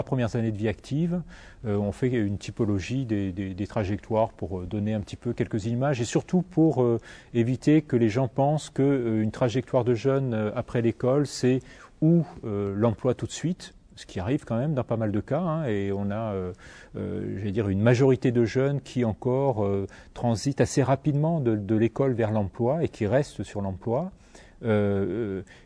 Premières années de vie active, on fait une typologie des trajectoires pour donner un petit peu quelques images et surtout pour éviter que les gens pensent qu'une trajectoire de jeunes après l'école, c'est ou l'emploi tout de suite, ce qui arrive quand même dans pas mal de cas, hein, et on a, j'allais dire, une majorité de jeunes qui encore transitent assez rapidement de l'école vers l'emploi et qui restent sur l'emploi.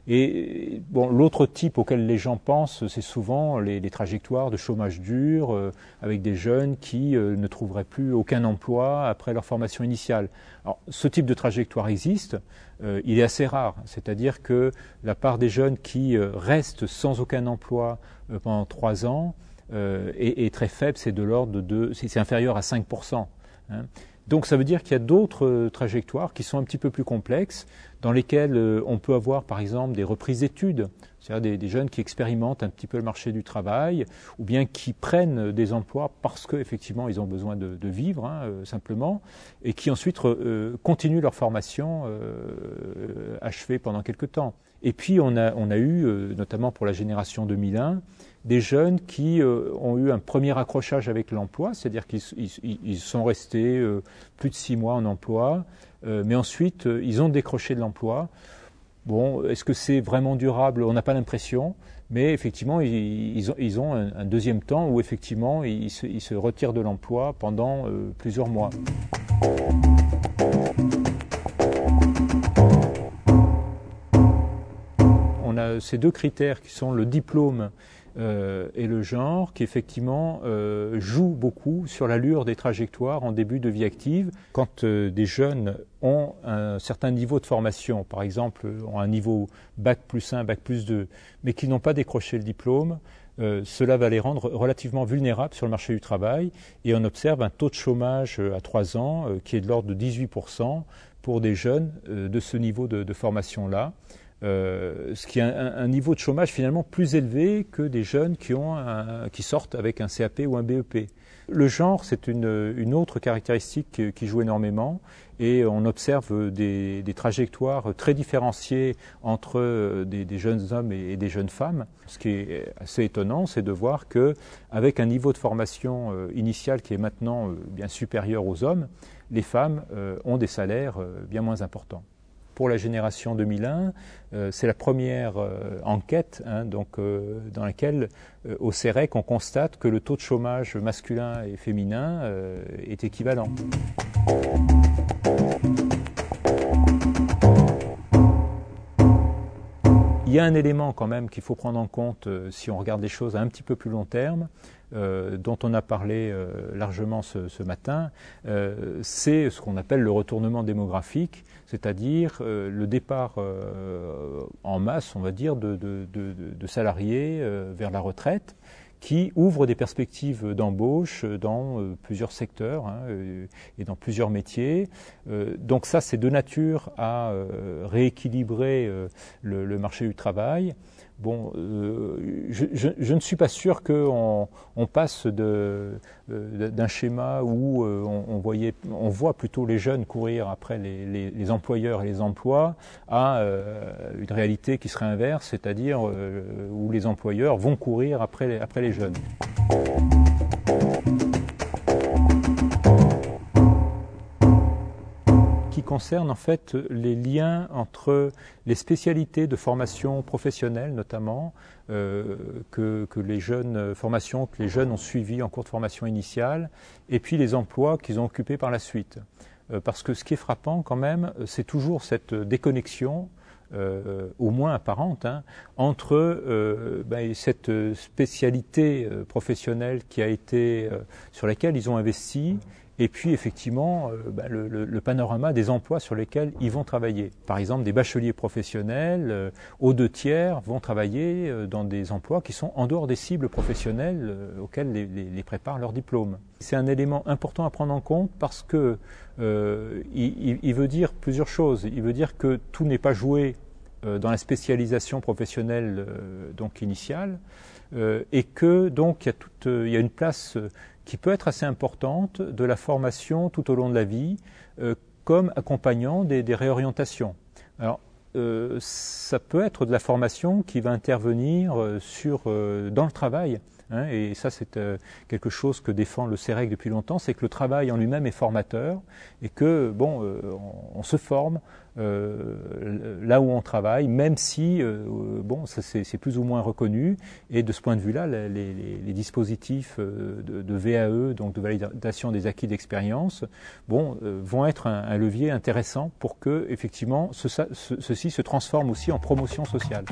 Et bon, l'autre type auquel les gens pensent, c'est souvent les trajectoires de chômage dur avec des jeunes qui ne trouveraient plus aucun emploi après leur formation initiale. Alors, ce type de trajectoire existe, il est assez rare, c'est-à-dire que la part des jeunes qui restent sans aucun emploi pendant 3 ans est très faible, c'est de l'ordre c'est inférieur à 5%. Hein. Donc ça veut dire qu'il y a d'autres trajectoires qui sont un petit peu plus complexes, dans lesquelles on peut avoir par exemple des reprises d'études, c'est-à-dire des jeunes qui expérimentent un petit peu le marché du travail, ou bien qui prennent des emplois parce qu'effectivement ils ont besoin de vivre, hein, simplement, et qui ensuite continuent leur formation achevée pendant quelque temps. Et puis on a eu, notamment pour la génération 2001, des jeunes qui ont eu un premier accrochage avec l'emploi, c'est-à-dire qu'ils sont restés plus de 6 mois en emploi, mais ensuite ils ont décroché de l'emploi. Bon, est-ce que c'est vraiment durable? On n'a pas l'impression, mais effectivement ils ont un deuxième temps où effectivement ils se retirent de l'emploi pendant plusieurs mois. On a ces deux critères qui sont le diplôme et le genre, qui effectivement jouent beaucoup sur l'allure des trajectoires en début de vie active. Quand des jeunes ont un certain niveau de formation, par exemple ont un niveau bac plus 1, bac plus 2, mais qui n'ont pas décroché le diplôme, cela va les rendre relativement vulnérables sur le marché du travail, et on observe un taux de chômage à 3 ans qui est de l'ordre de 18% pour des jeunes de ce niveau de formation-là. Ce qui est un niveau de chômage finalement plus élevé que des jeunes qui sortent avec un CAP ou un BEP. Le genre, c'est une autre caractéristique qui joue énormément, et on observe des trajectoires très différenciées entre des jeunes hommes et des jeunes femmes. Ce qui est assez étonnant, c'est de voir qu'avec un niveau de formation initial qui est maintenant bien supérieur aux hommes, les femmes ont des salaires bien moins importants. Pour la génération 2001, c'est la première enquête, hein, dans laquelle au CEREC on constate que le taux de chômage masculin et féminin est équivalent. Il y a un élément quand même qu'il faut prendre en compte si on regarde les choses à un petit peu plus long terme, dont on a parlé largement ce matin, c'est ce qu'on appelle le retournement démographique, c'est-à-dire le départ en masse, on va dire, de salariés vers la retraite, qui ouvre des perspectives d'embauche dans plusieurs secteurs, hein, et dans plusieurs métiers. Donc ça, c'est de nature à rééquilibrer le marché du travail. Bon, je ne suis pas sûr qu'on passe d'un schéma où on voit plutôt les jeunes courir après les employeurs et les emplois à une réalité qui serait inverse, c'est-à-dire où les employeurs vont courir après les jeunes. Qui concerne en fait les liens entre les spécialités de formation professionnelle notamment que les jeunes ont suivies en cours de formation initiale, et puis les emplois qu'ils ont occupés par la suite. Parce que ce qui est frappant quand même, c'est toujours cette déconnexion au moins apparente, hein, entre cette spécialité professionnelle sur laquelle ils ont investi et puis effectivement le panorama des emplois sur lesquels ils vont travailler. Par exemple, des bacheliers professionnels aux 2/3 vont travailler dans des emplois qui sont en dehors des cibles professionnelles auxquelles les prépare leur diplôme. C'est un élément important à prendre en compte parce que il veut dire plusieurs choses. Il veut dire que tout n'est pas joué dans la spécialisation professionnelle donc initiale, et que donc il y a une place qui peut être assez importante de la formation tout au long de la vie, comme accompagnant des réorientations. Alors, ça peut être de la formation qui va intervenir dans le travail. Et ça, c'est quelque chose que défend le CEREC depuis longtemps, c'est que le travail en lui-même est formateur et que on se forme là où on travaille, même si c'est plus ou moins reconnu. Et de ce point de vue-là, les dispositifs de VAE, donc de validation des acquis d'expérience, vont être un levier intéressant pour que effectivement ceci se transforme aussi en promotion sociale.